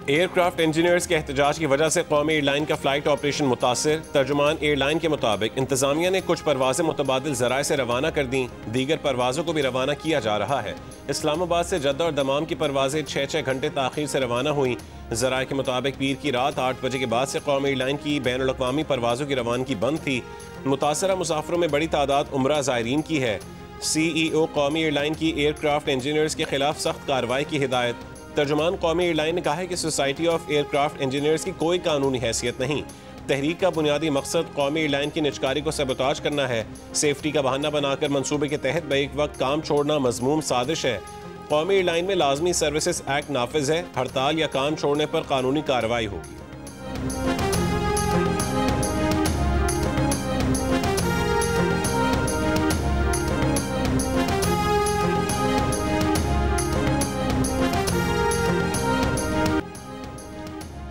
Aircraft engineers के एहतजाज की वजह से कौमी एयरलाइन का फ्लाइट ऑपरेशन मुतासर। तर्जुमान एयरलाइन के मुताबिक इंतजामिया ने कुछ परवाजें मुतबादिल ज़राए से रवाना कर दी, दीगर परवाजों को भी रवाना किया जा रहा है। इस्लामाबाद से जद्दा और दमाम की परवाजें 6-6 घंटे ताखीर से रवाना हुई। ज़राए के मुताबिक पीर की रात 8 बजे के बाद से कौमी एयरलाइन की बैनुल अक़वामी परवाजों की रवानगी बंद थी। मुतासरा मुसाफिरों में बड़ी तादाद उम्रा ज़ायरीन की है। CEO कौमी एयरलाइन की एयरक्राफ्ट इंजीनियर्स के खिलाफ सख्त कार्रवाई की हिदायत। तर्जुमान कौमी एयरलाइन ने कहा है कि सोसाइटी ऑफ एयरक्राफ्ट इंजीनियर्स की कोई कानूनी हैसियत नहीं। तहरीक का बुनियादी मकसद कौमी एयरलाइन की निजकारी को सबोताज करना है। सेफ्टी का बहाना बनाकर मंसूबे के तहत एक वक्त काम छोड़ना मजमूम साजिश है। कौमी एयरलाइन में लाजमी सर्विसेज एक्ट नाफिज है। हड़ताल या काम छोड़ने पर कानूनी कार्रवाई होगी।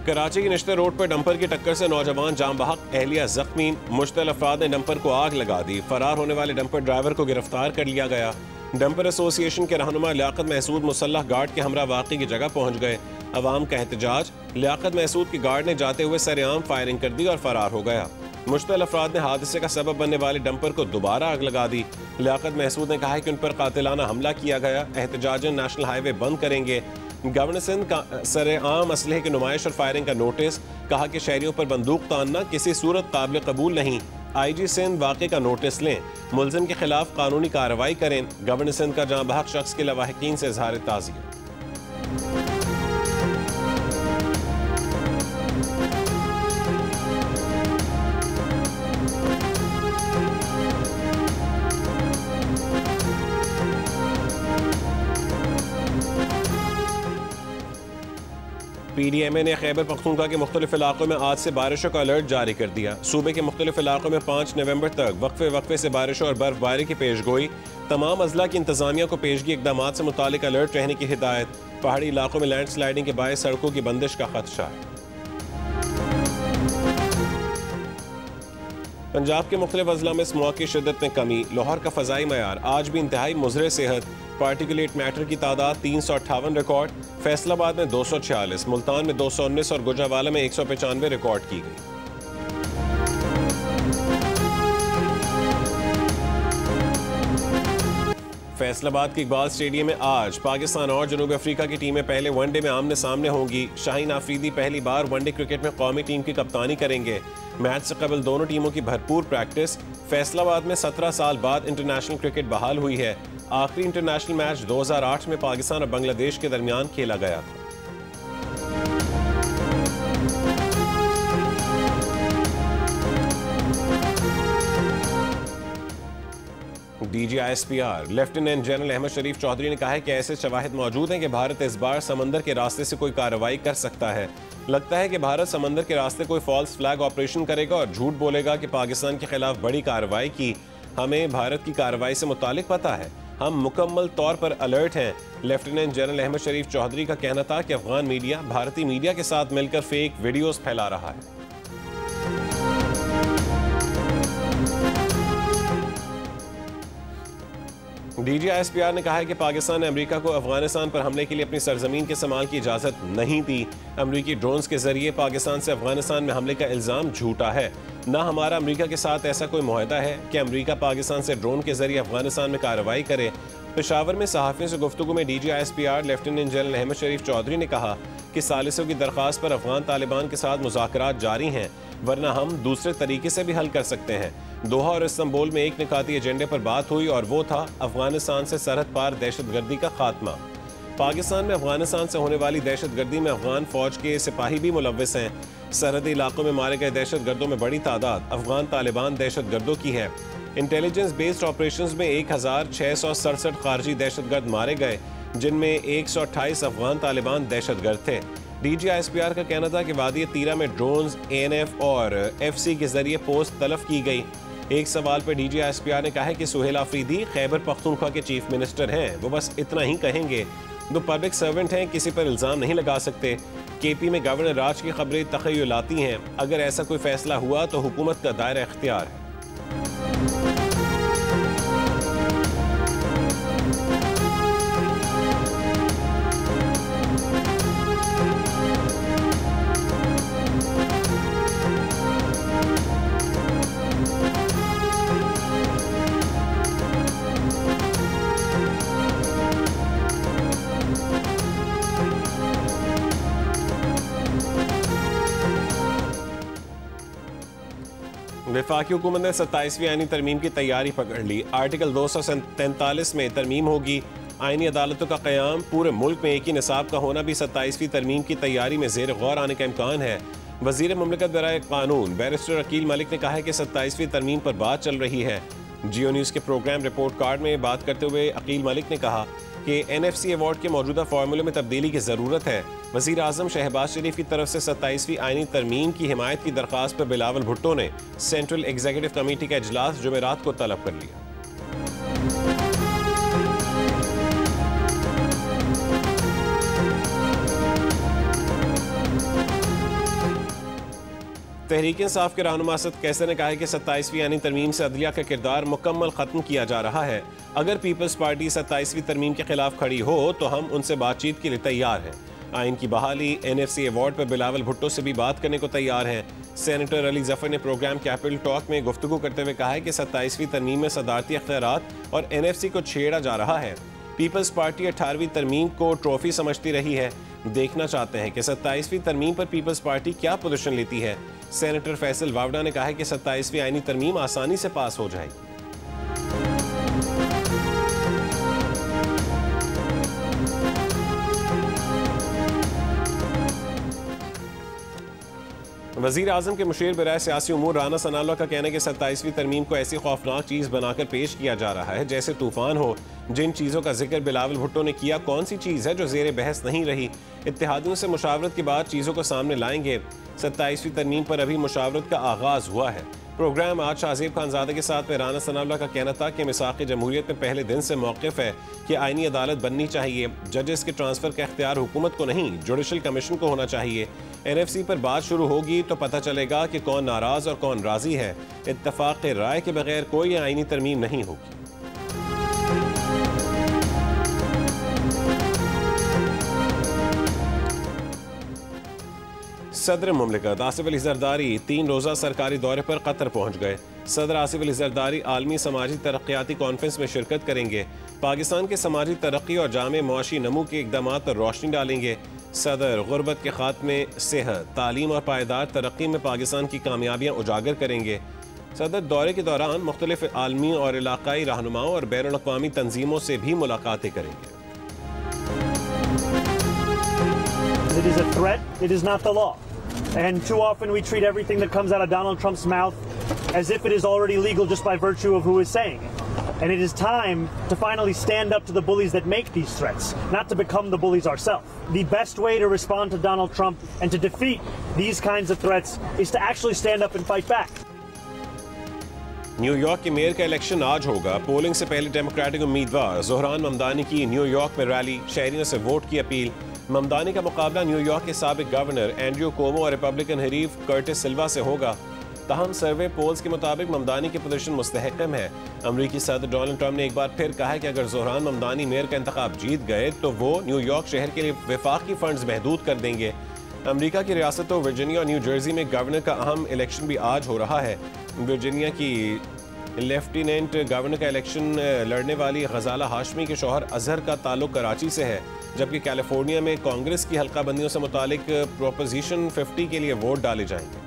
कराची के निश्ते रोड पर डंपर की टक्कर से नौजवान जाम बहक, एहलिया जख्मी। मुश्तल अफराद ने डंपर को आग लगा दी। फरार होने वाले डंपर ड्राइवर को गिरफ्तार कर लिया गया। डंपर एसोसिएशन के रहनुमा लियाकत महसूद मुसल्लह गार्ड के हमरा वाक़ई की जगह पहुंच गए। अवाम का एहतजाज। लियाकत महसूद की गार्ड ने जाते हुए सरेआम फायरिंग कर दी और फरार हो गया। मुश्तल अफराद ने हादसे का सबब बनने वाले डंपर को दोबारा आग लगा दी। लियाकत महसूद ने कहा है कि उन पर कातिलाना हमला किया गया। एहतजाजन नेशनल हाईवे बंद करेंगे। गवर्नर सिंध का सरेआम असलहे की नुमाइश और फायरिंग का नोटिस। कहा कि शहरियों पर बंदूक तानना किसी सूरत काबिल कबूल नहीं। IG सिंध वाक़े का नोटिस लें, मुलजिम के खिलाफ कानूनी कार्रवाई करें। गवर्नर सिंध का जाँ बहक शख्स के लवाहिकीन से इजहार ताज़ियत। PDMA ने खैबर पख्तूनख्वा के मुख्तलिफ इलाकों में आज से बारिशों का अलर्ट जारी कर दिया। सूबे के मुख्तलिफ इलाकों में 5 नवंबर तक वक्फे से बारिशों और बर्फबारी की पेशगोई। तमाम अजला की इंतजामिया को पेशगी इकदाम से मुतालिक अलर्ट रहने की हिदायत। पहाड़ी इलाकों में लैंड स्लाइडिंग के बायस सड़कों की बंदिश का खदशा है। पंजाब के मुख्तलिफ अजला में स्मॉग की शिद्दत में कमी। लाहौर का फ़ज़ाई मयार आज भी इंतहाई मुज़र सेहत। पार्टिकुलेट मैटर की तादाद 358 रिकॉर्ड। फैसलाबाद में 246, मुल्तान में 219 और गुजरावाला में 195 रिकॉर्ड की गई। फैसलाबाद के इकबाल स्टेडियम में आज पाकिस्तान और जनूबी अफ्रीका की टीमें पहले वनडे में आमने सामने होंगी। शाहीन आफरीदी पहली बार वनडे क्रिकेट में कौमी टीम की कप्तानी करेंगे। मैच से कबल दोनों टीमों की भरपूर प्रैक्टिस। फैसलाबाद में 17 साल बाद इंटरनेशनल क्रिकेट बहाल हुई है। आखिरी इंटरनेशनल मैच 2008 में पाकिस्तान और बांग्लादेश के दरमियान खेला गया था। DGISPR लेफ्टिनेंट जनरल अहमद शरीफ चौधरी ने कहा है कि ऐसे शवाहिद मौजूद हैं कि भारत इस बार समंदर के रास्ते से कोई कार्रवाई कर सकता है। लगता है कि भारत समंदर के रास्ते कोई फॉल्स फ्लैग ऑपरेशन करेगा और झूठ बोलेगा कि पाकिस्तान के खिलाफ बड़ी कार्रवाई की। हमें भारत की कार्रवाई से मुतालिक पता है, हम मुकम्मल तौर पर अलर्ट हैं। लेफ्टिनेंट जनरल अहमद शरीफ चौधरी का कहना था कि अफगान मीडिया भारतीय मीडिया के साथ मिलकर फेक वीडियोस फैला रहा है। DGISPR ने कहा है कि पाकिस्तान ने अमेरिका को अफगानिस्तान पर हमले के लिए अपनी सरजमीन के इस्तेमाल की इजाज़त नहीं दी। अमेरिकी ड्रोन्स के जरिए पाकिस्तान से अफगानिस्तान में हमले का इल्ज़ाम झूठा है। ना हमारा अमेरिका के साथ ऐसा कोई मुआहदा है कि अमेरिका पाकिस्तान से ड्रोन के जरिए अफगानिस्तान में कार्रवाई करे। पेशावर में सहाफ़ियों से गुफ्तगू में DGISPR लेफ्टिनेंट जनरल अहमद शरीफ चौधरी ने कहा कि सालिसों की दरख्वास्त पर अफगान तालिबान के साथ मुज़ाकरात जारी हैं, वरना हम दूसरे तरीके से भी हल कर सकते हैं। दोहा और इस्तांबुल में एक निकाती एजेंडे पर बात हुई और वो था अफगानिस्तान से सरहद पार दहशतगर्दी का खात्मा। पाकिस्तान में अफगानिस्तान से होने वाली दहशतगर्दी में अफगान फौज के सिपाही भी मुलव्वस हैं। सरहदी इलाकों में मारे गए दहशतगर्दों में बड़ी तादाद अफगान तालिबान दहशतगर्दों की है। इंटेलिजेंस बेस्ड ऑपरेशंस में 1667 खारजी दहशतगर्द मारे गए, जिनमें 128 अफगान तालिबान दहशतगर्द थे। DGISPR का कहना था कि वादी तीरा में ड्रोन्स, ANF और FC के जरिए पोस्ट तलफ की गई। एक सवाल पर DGISPR ने कहा है कि सुहेल आफरीदी खैबर पख्तूनख्वा के चीफ मिनिस्टर हैं, वो बस इतना ही कहेंगे। वो पब्लिक सर्वेंट हैं, किसी पर इल्ज़ाम नहीं लगा सकते। KP में गवर्नर राज की खबरें तखय्युलाती हैं। अगर ऐसा कोई फैसला हुआ तो हुकूमत का दायरा इख्तियार है। वफाकी हुकूमत ने 27वीं आईनी तरमीम की तैयारी पकड़ ली। आर्टिकल 243 में तरमीम होगी। आईनी अदालतों का क़याम, पूरे मुल्क में एक ही निसाब का होना भी 27वीं तरमीम की तैयारी में ज़ेर गौर आने का इम्कान है। वज़ीर मुमलिकत बराए कानून बैरिस्टर अकील मलिक ने कहा है कि 27वीं तरमीम पर बात चल रही है। जियो न्यूज़ के प्रोग्राम रिपोर्ट कार्ड में बात करते हुए अकील मलिक ने कहा कि NFC अवार्ड के मौजूदा फार्मूले में तब्दीली की ज़रूरत है। वज़ीर आज़म शहबाज शरीफ की तरफ से 27वीं आईनी तरमीम की हिमायत की दरख्वास्त पर बिलावल भुट्टो ने सेंट्रल एग्जीक्यूटिव कमेटी का इजलास जुमेरात को तलब कर लिया। तहरीक इंसाफ के रहनुमा असद कैसर ने कहा है कि 27वीं आईनी तरमीम से अदलिया का किरदार मुकम्मल ख़त्म किया जा रहा है। अगर पीपल्स पार्टी 27वीं तरमीम के खिलाफ खड़ी हो तो हम उनसे बातचीत के लिए तैयार हैं। आइन की बहाली, NFC अवार्ड पर बिलावल भुट्टो से भी बात करने को तैयार हैं। सेनेटर अली जफर ने प्रोग्राम कैपिटल टॉक में गुफ्तगू करते हुए कहा है कि 27वीं तरमीम में सदारती अख्तियारात और NFC को छेड़ा जा रहा है। पीपल्स पार्टी 18वीं तरमीम को ट्रॉफी समझती रही है। देखना चाहते हैं कि 27वीं तरमीम पर पीपल्स पार्टी क्या पोजीशन लेती है। सेनेटर फैसल वावडा ने कहा है कि 27वीं आईनी तरमीम आसानी से पास हो जाएगी। वज़ीर आज़म के मुशीर बराए सियासी उमूर राना सनाउल्लाह का कहना है कि 27वीं तरमीम को ऐसी खौफनाक चीज़ बनाकर पेश किया जा रहा है जैसे तूफान हो। जिन चीज़ों का जिक्र बिलावल भुट्टो ने किया, कौन सी चीज़ है जो ज़ेर बहस नहीं रही। इत्तेहादियों से मुशावरत के बाद चीज़ों को सामने लाएंगे। 27वीं तरमीम पर अभी मुशावरत का आगाज़ हुआ है। प्रोग्राम आज शाहज़ेब खानज़ादा के साथ में राना सनाउल्लाह का कहना था कि मिसाक़ जमहूरियत में पहले दिन से मौक़िफ़ है कि आईनी अदालत बननी चाहिए। जजेस के ट्रांसफ़र का इख्तियार हुकूमत को नहीं, जुडिशल कमीशन को होना चाहिए। NFC पर बात शुरू होगी तो पता चलेगा कि कौन नाराज़ और कौन राज़ी है। इत्तफ़ाक़ राय के बगैर कोई आईनी तरमीम नहीं होगी। सदर मुमलिकत आसिफ अली जरदारी 3 रोज़ा सरकारी दौरे पर कतर पहुँच गए। सदर आसिफ अली जरदारी आलमी समाजी तरक्याती कॉन्फ्रेंस में शिरकत करेंगे। पाकिस्तान के समाजी तरक्की और जामे मुआशी नमू के इक़दामात पर रोशनी डालेंगे। सदर गुर्बत के खात्मे, सेहत, तालीम और पायदार तरक्की में पाकिस्तान की कामयाबियाँ उजागर करेंगे। सदर दौरे के दौरान मुख्तलिफ आलमी और इलाकाई रहनुमाओं और बैनुल अक़वामी तंजीमों से भी मुलाकातें करेंगे। It is a threat, it is not the law. And too often we treat everything that comes out of Donald Trump's mouth as if it is already legal just by virtue of who is saying it. And it is time to finally stand up to the bullies that make these threats, not to become the bullies ourselves. The best way to respond to Donald Trump and to defeat these kinds of threats is to actually stand up and fight back. New York के mayor का election आज होगा। Polling से पहले democratic उम्मीदवार ज़ोहरान ममदानी की New York में rally, शहरियों से वोट की अपील। ममदानी का मुकाबला न्यूयॉर्क के साबिक गवर्नर एंड्रयू कोमो और रिपब्लिकन हरीफ कर्टिस सिल्वा से होगा। ताहम सर्वे पोल्स के मुताबिक ममदानी की पोजीशन मुस्तहकम है। अमरीकी सदर डोनाल्ड ट्रंप ने एक बार फिर कहा है कि अगर ज़ोहरान ममदानी मेयर का इंतखाब जीत गए तो वो न्यूयॉर्क शहर के लिए वफाकी फंड्स महदूद कर देंगे। अमरीका की रियासतों वर्जीनिया और न्यू जर्सी में गवर्नर का अहम इलेक्शन भी आज हो रहा है। वर्जीनिया की लेफ्टिनेंट गवर्नर का इलेक्शन लड़ने वाली गजाला हाशमी के शौहर अजहर का ताल्लुक कराची से है, जबकि कैलिफोर्निया में कांग्रेस की हल्का बंदियों से मुतालिक प्रोपोजिशन 50 के लिए वोट डाले जाएंगे।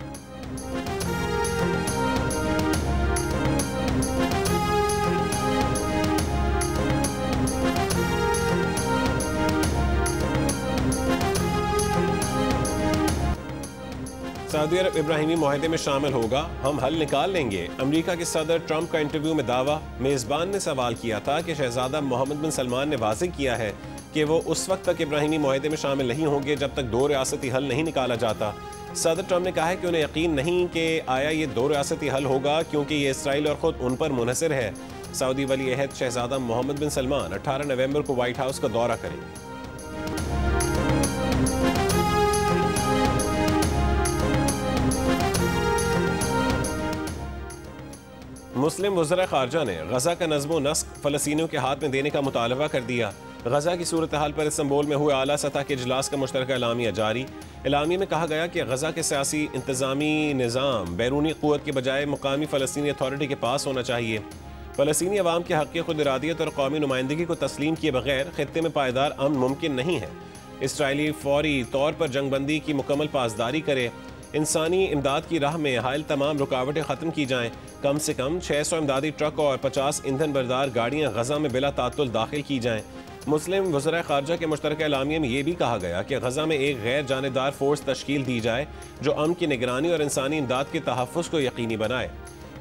सऊदी अरब इब्राहिमी मुआहदे में शामिल होगा, हम हल निकाल लेंगे। अमेरिका के सदर ट्रंप का इंटरव्यू में दावा। मेज़बान ने सवाल किया था कि शहजादा मोहम्मद बिन सलमान ने वाज़ेह किया है कि वो उस वक्त तक इब्राहिमी मुआहदे में शामिल नहीं होंगे जब तक 2 रियासती हल नहीं निकाला जाता। सदर ट्रंप ने कहा है कि उन्हें यकीन नहीं कि आया ये 2 रियासती हल होगा, क्योंकि ये इसराइल और ख़ुद उन पर मुनहसर है। सऊदी वली अहद शहजादा मोहम्मद बिन सलमान 18 नवंबर को व्हाइट हाउस का दौरा करेंगे। मुस्लिम वज़रा ख़ारजा ने गज़ा का नज़्म व नस्क फ़लस्तीनियों के हाथ में देने का मुतालबा कर दिया। गज़ा की सूरत हाल पर इस्तांबुल में हुए आला सतह के इजलास का मुश्तरका एलामिया जारी। एलामिया में कहा गया कि गज़ा के सियासी इंतज़ामी निज़ाम बैरूनी क़ुव्वत के बजाय मुकामी फ़लस्तीनी अथॉरिटी के पास होना चाहिए। फ़लस्तीनी अवाम के हक़ खुद इरादियत और कौमी नुमाइंदगी को तस्लीम किए बगैर ख़ित्ते में पायदार अमन मुमकिन नहीं है। इसराइली फ़ौरी तौर पर जंगबंदी की मुकम्मल पासदारी करे। इंसानी इमदाद की राह में हायल तमाम रुकावटें ख़त्म की जाएँ। कम से कम 600 इमदादी ट्रक और 50 ईंधन बरदार गाड़ियाँ गजा में बिला तात्तुल दाखिल की जाएँ। मुस्लिम वज़रा ख़ारजा के मुश्तरका एलामिया में यह भी कहा गया कि गजा में एक गैर जानेदार फोर्स तश्कील दी जाए जो अमन की निगरानी और इंसानी इमदाद के तहफ़्फ़ुज़ को यकीनी बनाए।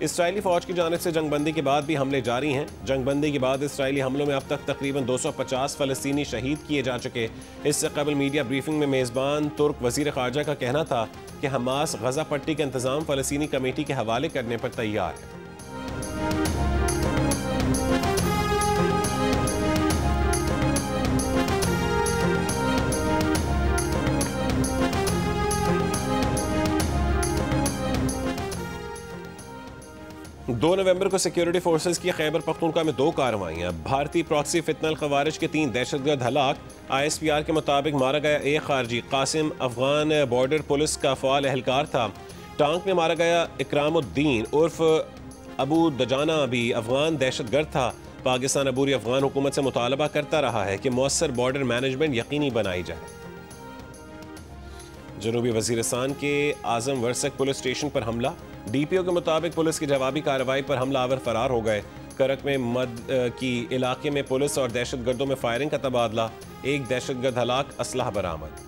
इसराइली फ़ौज की जानिब से जंगबंदी के बाद भी हमले जारी हैं। जंगबंदी के बाद इसराइली हमलों में अब तक तकरीबन 250 फ़लस्तीनी शहीद किए जा चुके। इससे कबल मीडिया ब्रीफिंग में मेज़बान तुर्क वज़ीर ख़ारजा का कहना था कि हमास गजा पट्टी का इंतज़ाम फ़लस्तीनी कमेटी के हवाले करने पर तैयार है। दो नवंबर को सिक्योरिटी फोर्सेस की खैबर पख्तूनख्वा में 2 कार्रवाइयाँ। भारतीय प्रॉक्सी फितनल खवारिज के 3 दहशतगर्द हलाक। ISPR के मुताबिक मारा गया एक खारजी कासिम अफगान बॉर्डर पुलिस का फ़ाल एहलकार था। टांक में मारा गया इकरामुद्दीन उर्फ अबू दजाना भी अफगान दहशतगर्द था। पाकिस्तान अबूरी अफगान हुकूमत से मुतालबा करता रहा है कि मौसर बॉर्डर मैनेजमेंट यकीनी बनाई जाए। जनूबी वजीरिस्तान के आजम वर्सक पुलिस स्टेशन पर हमला। DPO के मुताबिक पुलिस की जवाबी कार्रवाई पर हमलावर फरार हो गए। करक में मद की इलाके में पुलिस और दहशतगर्दों में फायरिंग का तबादला। एक दहशतगर्द हलाक, असलहा बरामद।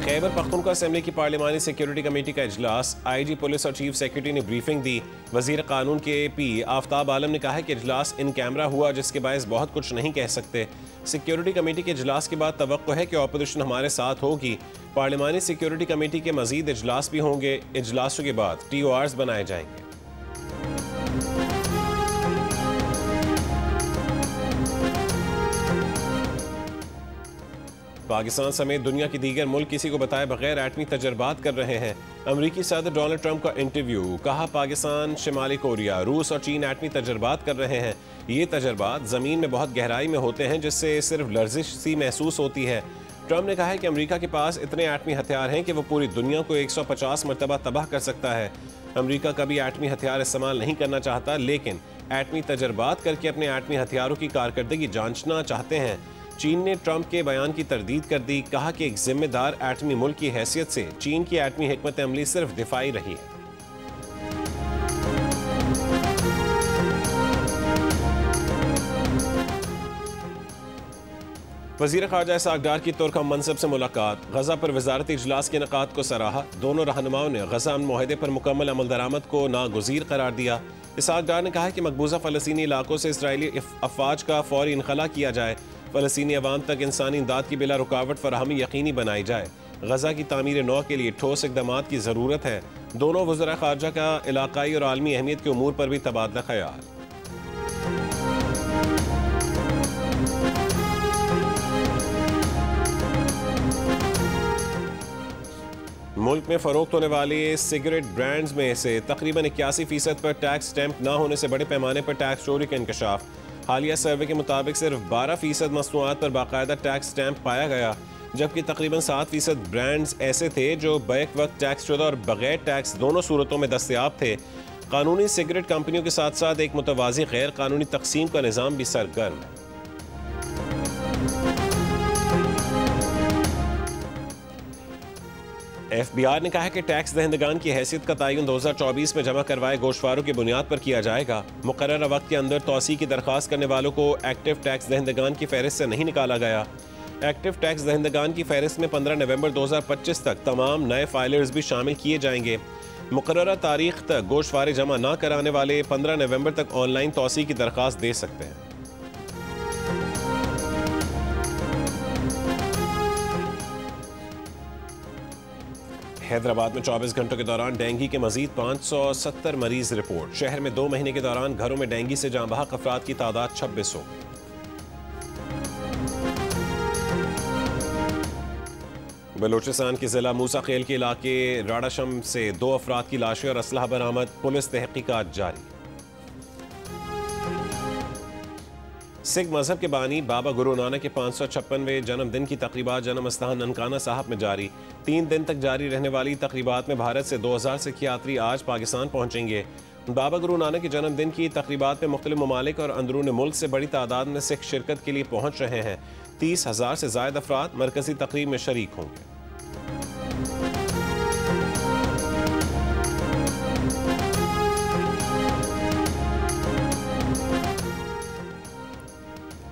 खैबर पख्तूनख्वा असेंबली की पार्लिमानी सिक्योरिटी कमेटी का इजलास। IG पुलिस और चीफ सेक्रेटरी ने ब्रीफिंग दी। वजीर कानून के AP आफ्ताब आलम ने कहा कि इजलास इन कैमरा हुआ जिसके बायस बहुत कुछ नहीं कह सकते। सिक्योरिटी कमेटी के इजलास के बाद तवक्को है कि अपोजिशन हमारे साथ होगी। पार्लिमानी सिक्योरिटी कमेटी के मजीद इजलास भी होंगे। इजलासों के बाद TORs बनाए जाएंगे। पाकिस्तान समेत दुनिया की दीगर मुल्क किसी को बताए बगैर एटमी तजर्बात कर रहे हैं। अमरीकी सदर डोनाल्ड ट्रंप का इंटरव्यू। कहा पाकिस्तान, शिमाली कोरिया, रूस और चीन एटमी तजर्बात कर रहे हैं। ये तजर्बात ज़मीन में बहुत गहराई में होते हैं जिससे सिर्फ लर्जिश सी महसूस होती है। ट्रंप ने कहा है कि अमरीका के पास इतने एटमी हथियार हैं कि वो पूरी दुनिया को 150 मरतबा तबाह कर सकता है। अमरीका कभी एटमी हथियार इस्तेमाल नहीं करना चाहता, लेकिन एटमी तजर्बात करके अपने एटमी हथियारों की कारकर्दगी जांचना चाहते हैं। चीन ने ट्रंप के बयान की तरदीद कर दी। कहा कि एक जिम्मेदार एटमी मुल्क की हैसियत से चीन की एटमी हिकमत अमली सिर्फ दिफाई रही है। वज़ीर ख़ारजा इसहाक़ डार की तुर्क हम मनसब से मुलाकात। गजा पर वज़ारती इजलास के इनेकाद को सराहा। दोनों रहनुमाओं ने गजा अमन मुआहदे पर मुकम्मल अमल दरामद को नागुज़ीर करार दिया। इसहाक़ डार ने कहा कि मकबूजा फ़लस्तीनी इलाकों से इसराइली अफवाज का फ़ौरी इनखला किया जाए। फ़लस्तीनी अवाम तक इंसानी इमदाद की बिला रुकावट फराहमी यकीनी बनाई जाए। गजा की तामीर नौ के लिए ठोस इक़दामात की ज़रूरत है। दोनों वज़रा ख़ारजा का इलाकाई और आलमी अहमियत के उमूर पर भी तबादला ख़याल। मुल्क में फ़रोख्त होने वाले सिगरेट ब्रांड्स में से तकरीबन 81% पर टैक्स स्टैंप न होने से बड़े पैमाने पर टैक्स चोरी का इंकशाफ। हालिया सर्वे के मुताबिक सिर्फ 12% मसनूआत पर बाकायदा टैक्स स्टैंप पाया गया, जबकि तकरीबन 7% ब्रांड्स ऐसे थे जो बैक वक्त टैक्स शुदा और बगैर टैक्स दोनों सूरतों में दस्तयाब थे। कानूनी सिगरेट कंपनियों के साथ साथ एक मुतवाज़ी गैर कानूनी तकसीम का निज़ाम भी सरगर्म है। FBI ने कहा है कि टैक्स दहिंदगान की हैसियत का तयन 2024 में जमा करवाए गोशवारों की बुनियाद पर किया जाएगा। मुकर्रर वक्त के अंदर तौसी की दरख्वास्त करने वालों को एक्टिव टैक्स दहिंदगान की फहरिस्त से नहीं निकाला गया। एक्टिव टैक्स दहिंदगान की फहरिस्त में 15 नवंबर 2025 तक तमाम नए फाइलर्स भी शामिल किए जाएंगे। मुकर्रर तारीख तक गोशवारे जमा न कराने वाले 15 नवंबर तक ऑनलाइन तौसी की दरख्वास्त दे सकते हैं। हैदराबाद में 24 घंटों के दौरान डेंगू के मजीद 570 मरीज रिपोर्ट। शहर में 2 महीने के दौरान घरों में डेंगू से जाँ बहक अफराद की तादाद 26 हो गई। बलोचिस्तान के जिला मूसा खेल के इलाके राडाशम से 2 अफराद की लाशें और असलहा बरामद। पुलिस तहकीकात जारी। सिख मजहब के बानी बाबा गुरु नानक के 556वें जन्मदिन की तकरीबात जन्म स्थान ननकाना साहब में जारी। 3 दिन तक जारी रहने वाली तकरीबात में भारत से 2000 सिख यात्री आज पाकिस्तान पहुंचेंगे। बाबा गुरु नानक के जन्मदिन की तकरीबात में मुख्तलिफ ममालिक और अंदरून मुल्क से बड़ी तादाद में सिख शिरकत के लिए पहुंच रहे हैं। 30,000 से ज़ायद अफराद मरकजी तकरीब में शरीक होंगे।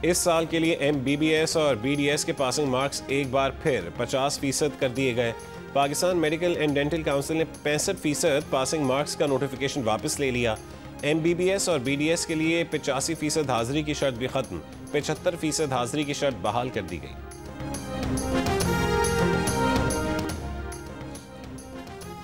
इस साल के लिए MBBS और BDS के पासिंग मार्क्स एक बार फिर 50% कर दिए गए। Pakistan medical and dental council ने 65% पासिंग मार्क्स का नोटिफिकेशन वापस ले लिया। MBBS और BDS के लिए 85% हाजिरी की शर्त भी खत्म, 75% हाजिरी की शर्त बहाल कर दी गई।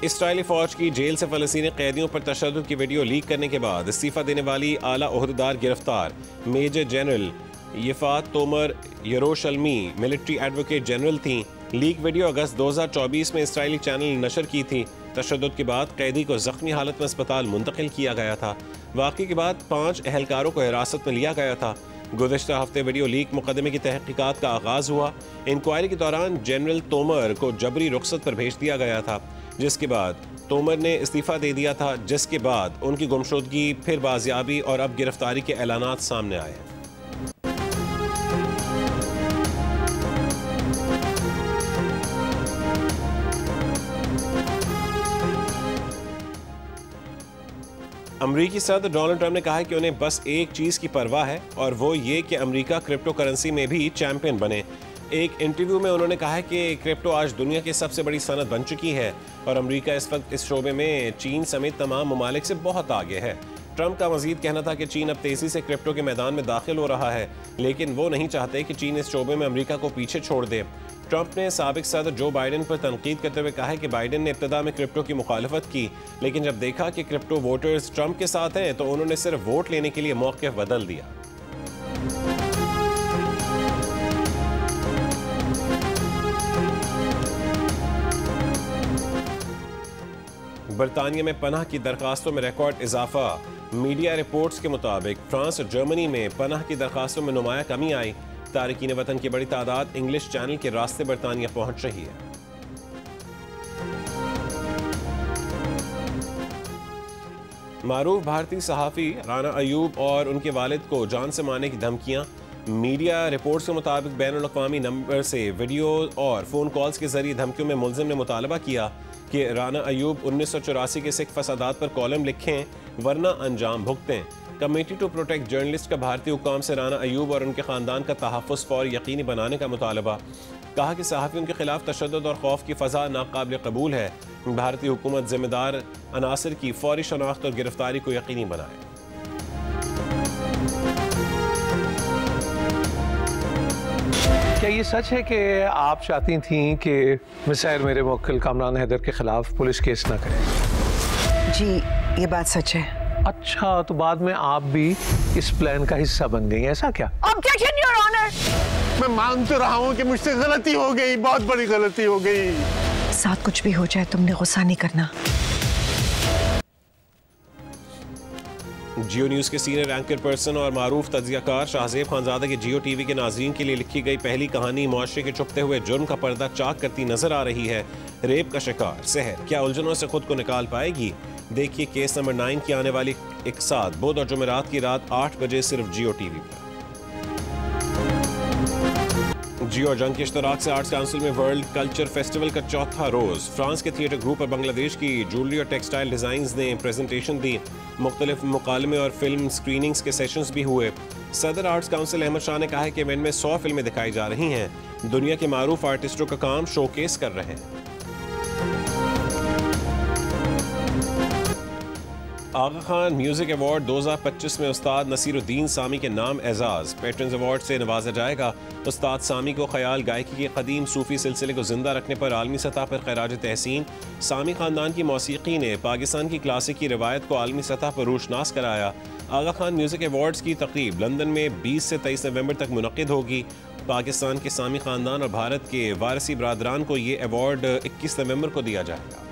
इस्राइली फौज की जेल से फलस्तीनी कैदियों पर तशद्दुद की वीडियो लीक करने के बाद इस्तीफा देने वाली आला ओहदेदार गिरफ्तार। Major general Yifat Tomer Yerushalmi military advocate general थी। लीक वीडियो अगस्त 2024 में इस्राइली चैनल ने नशर की थी। तशद्दुद के बाद कैदी को जख्मी हालत में अस्पताल मुंतकिल किया गया था। वाक़े के बाद 5 अहलकारों को हिरासत में लिया गया था। गुज़िश्ता हफ्ते वीडियो लीक मुकदमे की तहकीकात का आगाज़ हुआ। इंक्वायरी के दौरान जनरल तोमर को जबरी रुख्सत पर भेज दिया गया था, जिसके बाद तोमर ने इस्तीफ़ा दे दिया था, जिसके बाद उनकी गुमशुदगी, फिर बाजियाबी और अब गिरफ्तारी के ऐलानात सामने आए। अमरीकी सदर डोनाल्ड ट्रंप ने कहा है कि उन्हें बस एक चीज़ की परवाह है और वो ये कि अमरीका क्रिप्टो करेंसी में भी चैंपियन बने। एक इंटरव्यू में उन्होंने कहा है कि क्रिप्टो आज दुनिया की सबसे बड़ी सनत बन चुकी है और अमरीका इस वक्त इस शोबे में चीन समेत तमाम ममालिक से बहुत आगे है। ट्रंप का मजीद कहना था कि चीन अब तेज़ी से क्रिप्टो के मैदान में दाखिल हो रहा है, लेकिन वो नहीं चाहते कि चीन इस शोबे में अमरीका को पीछे छोड़ दे। ट्रंप ने साबिक सदर जो बाइडेन पर तनकीद करते हुए कहा है कि बाइडेन ने इब्तिदा में क्रिप्टो की मुखालफत की, लेकिन जब देखा कि क्रिप्टो वोटर्स ट्रंप के साथ हैं तो उन्होंने सिर्फ वोट लेने के लिए मौक़िफ़ बदल दिया। बरतानिया में पनाह की दरखास्तों में रिकॉर्ड इजाफा। मीडिया रिपोर्ट्स के मुताबिक फ्रांस और जर्मनी में पनाह की दरखास्तों में नुमाया कमी आई। तारकीन वतन की बड़ी तादाद इंग्लिश चैनल के रास्ते बरतानिया पहुंच रही है। मारूफ भारतीय सहाफ़ी राना अयूब और उनके वालिद को जान से मारने की धमकियां। मीडिया रिपोर्ट्स के मुताबिक बैनुल-अक़वामी नंबर से वीडियो और फ़ोन कॉल्स के जरिए धमकियों में मुल्ज़िम ने मुतालबा किया कि राना अयूब 1984 के सिख फसादात पर कॉलम लिखें वरना अंजाम भुगतें। कमेटी टू प्रोटेक्ट जर्नलिस्ट का भारतीय हुकाम से राना अयूब और उनके ख़ानदान का तहफ़्फ़ुज़ फ़ौर यकीनी बनाने का मुतालबा। कहा कि सहाफ़ियों के खिलाफ तशद्दुद और खौफ की फ़ज़ा नाकाबिल कबूल है। भारतीय हुकूमत ज़िम्मेदार अनासर की फ़ौरी शनाख्त और गिरफ्तारी को यकीनी बनाए। क्या ये सच है कि आप चाहती थीं कि मिसाइल मेरे मुवक्किल कामरान हैदर के खिलाफ पुलिस केस न करें? जी, ये बात सच है। अच्छा, तो बाद में आप भी इस प्लान का हिस्सा बन गई, ऐसा क्या? Objection your honour. मैं मान तो रहा हूँ कि मुझसे गलती हो गई, बहुत बड़ी गलती हो गई। साथ कुछ भी हो जाए तुमने गुस्सा नहीं करना। जियो न्यूज़ के सीनियर एंकर पर्सन और मारूफ तज्जियाकार शाहजेब खानजादा के जियो टीवी के नाजरीन के लिए लिखी गई पहली कहानी मुआशरे के छुपते हुए जुर्म का पर्दा चाक करती नजर आ रही है। रेप का शिकार सहर क्या उलझनों से खुद को निकाल पाएगी? देखिए केस नंबर 9 की आने वाली एक साथ बुध और जुमेरात की रात 8 बजे सिर्फ जियो टीवी पर। जियो जंग के इश्तराक से आर्ट्स काउंसिल में वर्ल्ड कल्चर फेस्टिवल का चौथा रोज फ्रांस के थिएटर ग्रुप और बांग्लादेश की ज्वेलरी और टेक्सटाइल डिजाइन्स ने प्रेजेंटेशन दी। मुख्तलिफ मुकालमे और फिल्म स्क्रीनिंग्स के सेशंस भी हुए। सदर आर्ट्स काउंसिल अहमद शाह ने कहा है कि इवेंट में 100 फिल्में दिखाई जा रही हैं। दुनिया के मारूफ आर्टिस्टों का काम शोकेस कर रहे हैं। आगा खान म्यूजिक अवार्ड 2025 में उस्ताद नसीरुद्दीन सामी के नाम एजाज पेट्रन्स अवार्ड से नवाजा जाएगा। उस्ताद सामी को ख्याल गायकी के कदीम सूफी सिलसिले को जिंदा रखने पर आलमी सतह पर खैराज तहसीन। सामी खानदान की मौसीकी ने पाकिस्तान की क्लासिकी रिवायत को आलमी सतह पर रोशनास कराया। आगा खान म्यूजिक अवार्ड्स की तकरीब लंदन में 20 से 23 नवंबर तक मुनक्किद होगी। पाकिस्तान के सामी खानदान और भारत के वारसी बरादरान को ये अवार्ड 21 नवंबर को दिया जाएगा।